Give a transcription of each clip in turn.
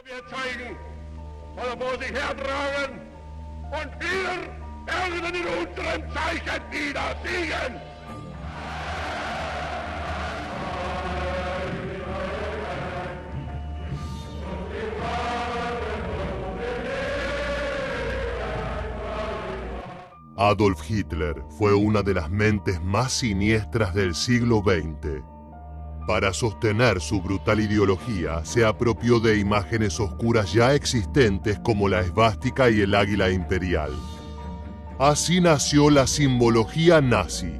wir zeigen, oder vor sich hertragen und wir werden in unserem Zeichen wieder siegen. Adolf Hitler fue una de las mentes más siniestras del siglo XX. Para sostener su brutal ideología, se apropió de imágenes oscuras ya existentes como la esvástica y el águila imperial. Así nació la simbología nazi.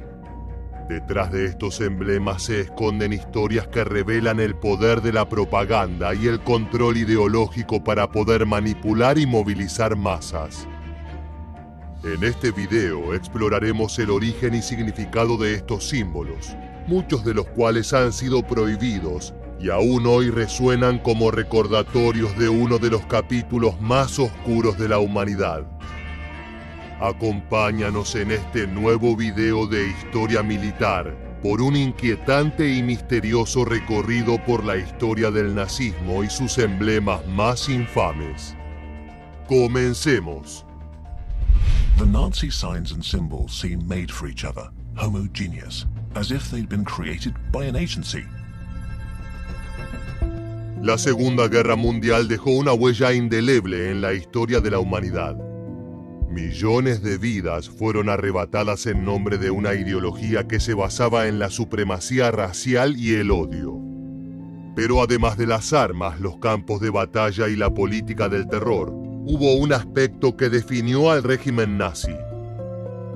Detrás de estos emblemas se esconden historias que revelan el poder de la propaganda y el control ideológico para poder manipular y movilizar masas. En este video exploraremos el origen y significado de estos símbolos, muchos de los cuales han sido prohibidos y aún hoy resuenan como recordatorios de uno de los capítulos más oscuros de la humanidad. Acompáñanos en este nuevo video de historia militar por un inquietante y misterioso recorrido por la historia del nazismo y sus emblemas más infames. Comencemos. The Nazi signs and symbols seem made for each other, homogeneous, as if they'd been created by an agency. La Segunda Guerra Mundial dejó una huella indeleble en la historia de la humanidad. Millones de vidas fueron arrebatadas en nombre de una ideología que se basaba en la supremacía racial y el odio. Pero además de las armas, los campos de batalla y la política del terror, hubo un aspecto que definió al régimen nazi: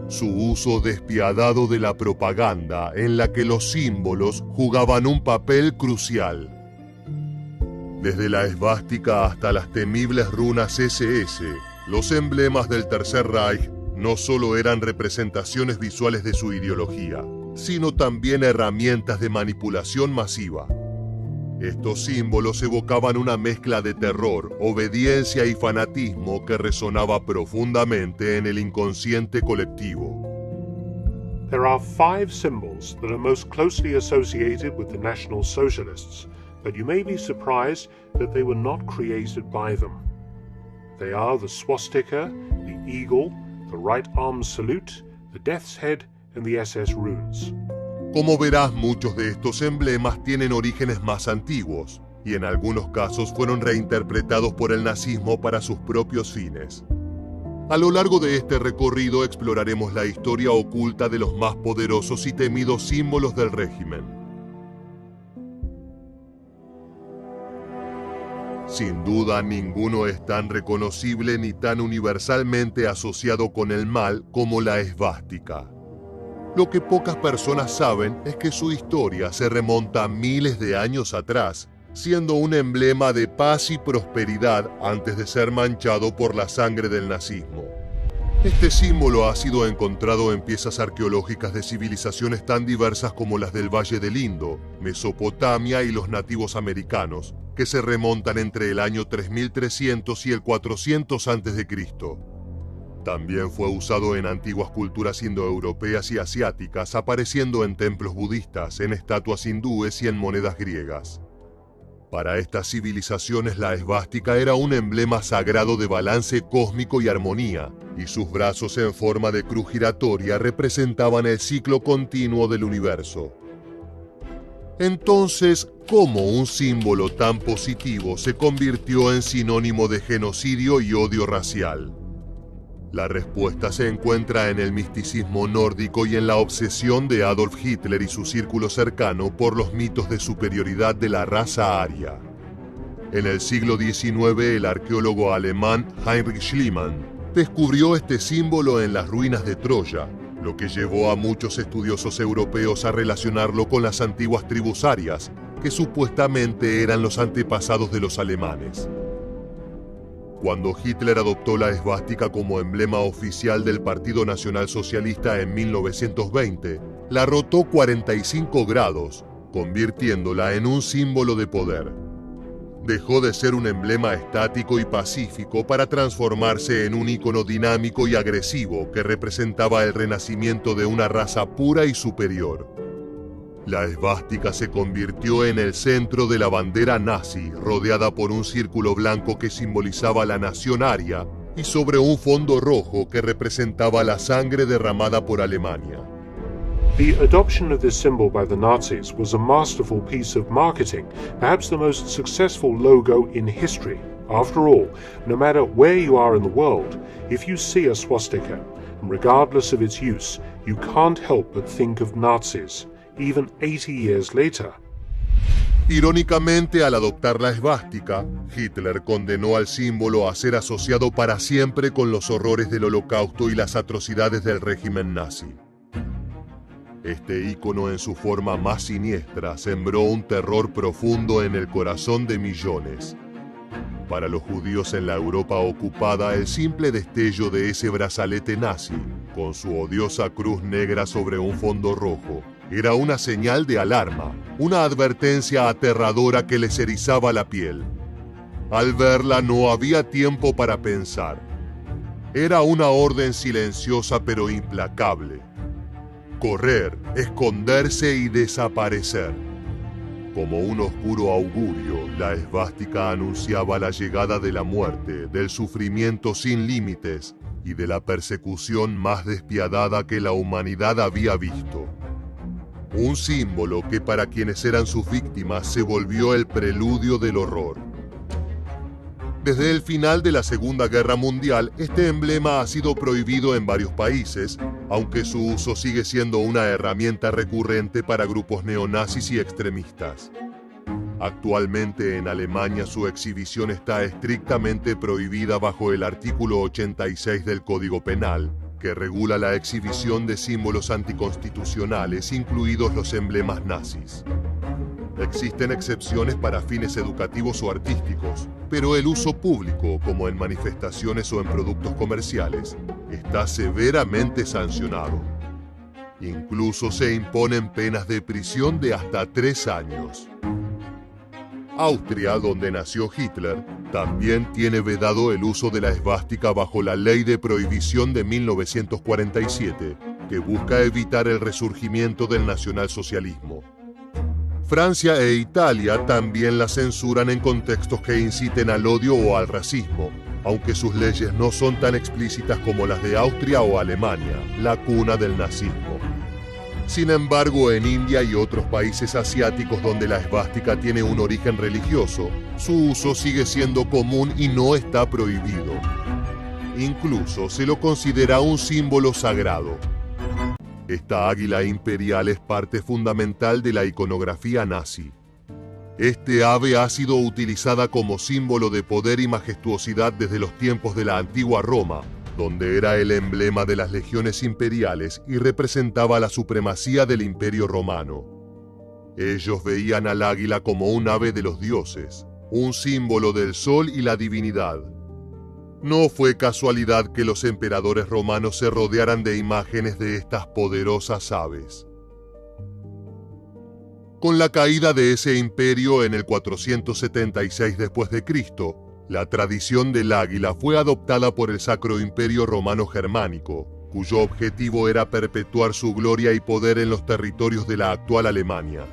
su uso despiadado de la propaganda, en la que los símbolos jugaban un papel crucial. Desde la esvástica hasta las temibles runas SS, los emblemas del Tercer Reich no solo eran representaciones visuales de su ideología, sino también herramientas de manipulación masiva. Estos símbolos evocaban una mezcla de terror, obediencia y fanatismo que resonaba profundamente en el inconsciente colectivo. There are 5 symbols that are most closely associated with the National Socialists, but you may be surprised that they were not created by them. They are the swastika, the eagle, the right arm salute, the death's head, and the SS runes. Como verás, muchos de estos emblemas tienen orígenes más antiguos, y en algunos casos fueron reinterpretados por el nazismo para sus propios fines. A lo largo de este recorrido exploraremos la historia oculta de los más poderosos y temidos símbolos del régimen. Sin duda, ninguno es tan reconocible ni tan universalmente asociado con el mal como la esvástica. Lo que pocas personas saben es que su historia se remonta a miles de años atrás, siendo un emblema de paz y prosperidad antes de ser manchado por la sangre del nazismo. Este símbolo ha sido encontrado en piezas arqueológicas de civilizaciones tan diversas como las del Valle del Indo, Mesopotamia y los nativos americanos, que se remontan entre el año 3300 y el 400 a.C. También fue usado en antiguas culturas indoeuropeas y asiáticas, apareciendo en templos budistas, en estatuas hindúes y en monedas griegas. Para estas civilizaciones la esvástica era un emblema sagrado de balance cósmico y armonía, y sus brazos en forma de cruz giratoria representaban el ciclo continuo del universo. Entonces, ¿cómo un símbolo tan positivo se convirtió en sinónimo de genocidio y odio racial? La respuesta se encuentra en el misticismo nórdico y en la obsesión de Adolf Hitler y su círculo cercano por los mitos de superioridad de la raza aria. En el siglo XIX, el arqueólogo alemán Heinrich Schliemann descubrió este símbolo en las ruinas de Troya, lo que llevó a muchos estudiosos europeos a relacionarlo con las antiguas tribus arias, que supuestamente eran los antepasados de los alemanes. Cuando Hitler adoptó la esvástica como emblema oficial del Partido Nacional Socialista en 1920, la rotó 45 grados, convirtiéndola en un símbolo de poder. Dejó de ser un emblema estático y pacífico para transformarse en un ícono dinámico y agresivo que representaba el renacimiento de una raza pura y superior. La esvástica se convirtió en el centro de la bandera nazi, rodeada por un círculo blanco que simbolizaba la nación aria y sobre un fondo rojo que representaba la sangre derramada por Alemania. The adoption of this symbol by the Nazis was a masterful piece of marketing, perhaps the most successful logo in history. After all, no matter where you are in the world, if you see a swastika, and regardless of its use, you can't help but think of Nazis, even 80 years later. Irónicamente, al adoptar la esvástica, Hitler condenó al símbolo a ser asociado para siempre con los horrores del Holocausto y las atrocidades del régimen nazi. Este ícono en su forma más siniestra sembró un terror profundo en el corazón de millones. Para los judíos en la Europa ocupada, el simple destello de ese brazalete nazi, con su odiosa cruz negra sobre un fondo rojo, era una señal de alarma, una advertencia aterradora que les erizaba la piel. Al verla no había tiempo para pensar. Era una orden silenciosa pero implacable. Correr, esconderse y desaparecer. Como un oscuro augurio, la esvástica anunciaba la llegada de la muerte, del sufrimiento sin límites y de la persecución más despiadada que la humanidad había visto. Un símbolo que para quienes eran sus víctimas se volvió el preludio del horror. Desde el final de la Segunda Guerra Mundial, este emblema ha sido prohibido en varios países, aunque su uso sigue siendo una herramienta recurrente para grupos neonazis y extremistas. Actualmente en Alemania su exhibición está estrictamente prohibida bajo el artículo 86 del Código Penal, que regula la exhibición de símbolos anticonstitucionales, incluidos los emblemas nazis. Existen excepciones para fines educativos o artísticos, pero el uso público, como en manifestaciones o en productos comerciales, está severamente sancionado. Incluso se imponen penas de prisión de hasta 3 años. Austria, donde nació Hitler, también tiene vedado el uso de la esvástica bajo la Ley de Prohibición de 1947, que busca evitar el resurgimiento del nacionalsocialismo. Francia e Italia también la censuran en contextos que inciten al odio o al racismo, aunque sus leyes no son tan explícitas como las de Austria o Alemania, la cuna del nazismo. Sin embargo, en India y otros países asiáticos donde la esvástica tiene un origen religioso, su uso sigue siendo común y no está prohibido. Incluso se lo considera un símbolo sagrado. Esta águila imperial es parte fundamental de la iconografía nazi. Este ave ha sido utilizada como símbolo de poder y majestuosidad desde los tiempos de la antigua Roma, donde era el emblema de las legiones imperiales y representaba la supremacía del Imperio Romano. Ellos veían al águila como un ave de los dioses, un símbolo del sol y la divinidad. No fue casualidad que los emperadores romanos se rodearan de imágenes de estas poderosas aves. Con la caída de ese imperio en el 476 d.C., la tradición del águila fue adoptada por el Sacro Imperio Romano Germánico, cuyo objetivo era perpetuar su gloria y poder en los territorios de la actual Alemania.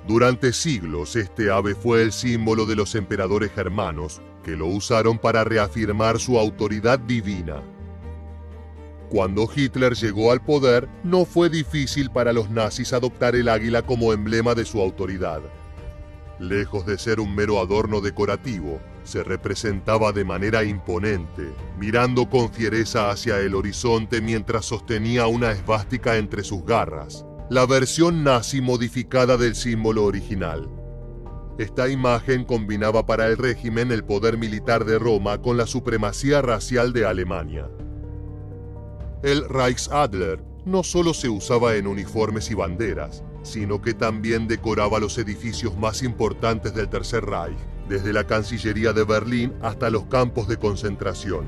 Durante siglos, este ave fue el símbolo de los emperadores germanos, que lo usaron para reafirmar su autoridad divina. Cuando Hitler llegó al poder, no fue difícil para los nazis adoptar el águila como emblema de su autoridad. Lejos de ser un mero adorno decorativo, se representaba de manera imponente, mirando con fiereza hacia el horizonte mientras sostenía una esvástica entre sus garras, la versión nazi modificada del símbolo original. Esta imagen combinaba para el régimen el poder militar de Roma con la supremacía racial de Alemania. El Reichsadler no solo se usaba en uniformes y banderas, sino que también decoraba los edificios más importantes del Tercer Reich, desde la Cancillería de Berlín hasta los campos de concentración.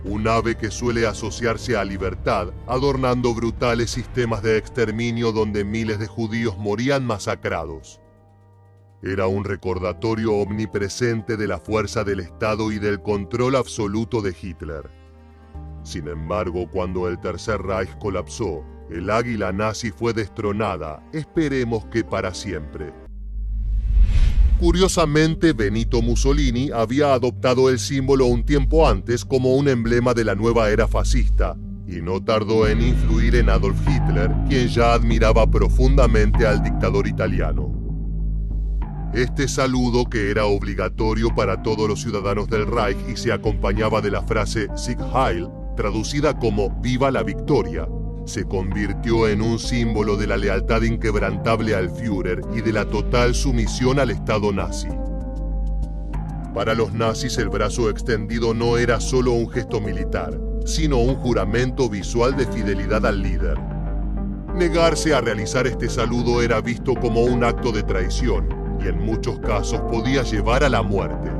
Un ave que suele asociarse a libertad, adornando brutales sistemas de exterminio donde miles de judíos morían masacrados. Era un recordatorio omnipresente de la fuerza del Estado y del control absoluto de Hitler. Sin embargo, cuando el Tercer Reich colapsó, el águila nazi fue destronada, esperemos que para siempre. Curiosamente, Benito Mussolini había adoptado el símbolo un tiempo antes como un emblema de la nueva era fascista, y no tardó en influir en Adolf Hitler, quien ya admiraba profundamente al dictador italiano. Este saludo, que era obligatorio para todos los ciudadanos del Reich y se acompañaba de la frase Sieg Heil, traducida como «Viva la victoria», se convirtió en un símbolo de la lealtad inquebrantable al Führer y de la total sumisión al Estado nazi. Para los nazis el brazo extendido no era solo un gesto militar, sino un juramento visual de fidelidad al líder. Negarse a realizar este saludo era visto como un acto de traición y en muchos casos podía llevar a la muerte.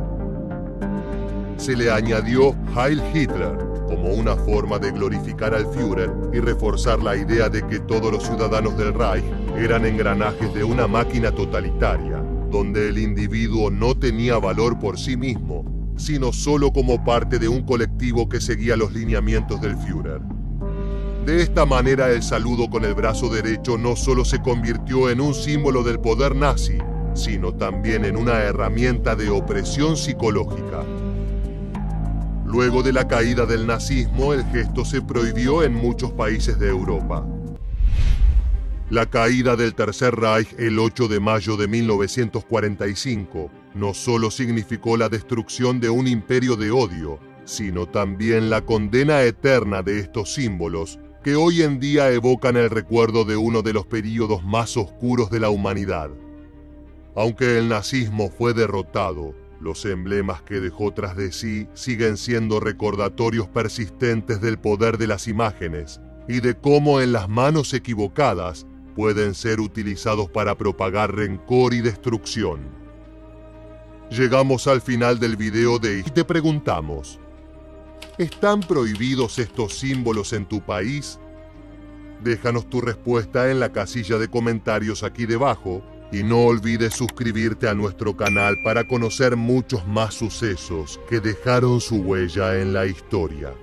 Se le añadió Heil Hitler como una forma de glorificar al Führer y reforzar la idea de que todos los ciudadanos del Reich eran engranajes de una máquina totalitaria, donde el individuo no tenía valor por sí mismo, sino solo como parte de un colectivo que seguía los lineamientos del Führer. De esta manera, el saludo con el brazo derecho no solo se convirtió en un símbolo del poder nazi, sino también en una herramienta de opresión psicológica. Luego de la caída del nazismo, el gesto se prohibió en muchos países de Europa. La caída del Tercer Reich el 8 de mayo de 1945 no solo significó la destrucción de un imperio de odio, sino también la condena eterna de estos símbolos que hoy en día evocan el recuerdo de uno de los períodos más oscuros de la humanidad. Aunque el nazismo fue derrotado, los emblemas que dejó tras de sí siguen siendo recordatorios persistentes del poder de las imágenes y de cómo en las manos equivocadas pueden ser utilizados para propagar rencor y destrucción. Llegamos al final del video y te preguntamos: ¿están prohibidos estos símbolos en tu país? Déjanos tu respuesta en la casilla de comentarios aquí debajo y no olvides suscribirte a nuestro canal para conocer muchos más sucesos que dejaron su huella en la historia.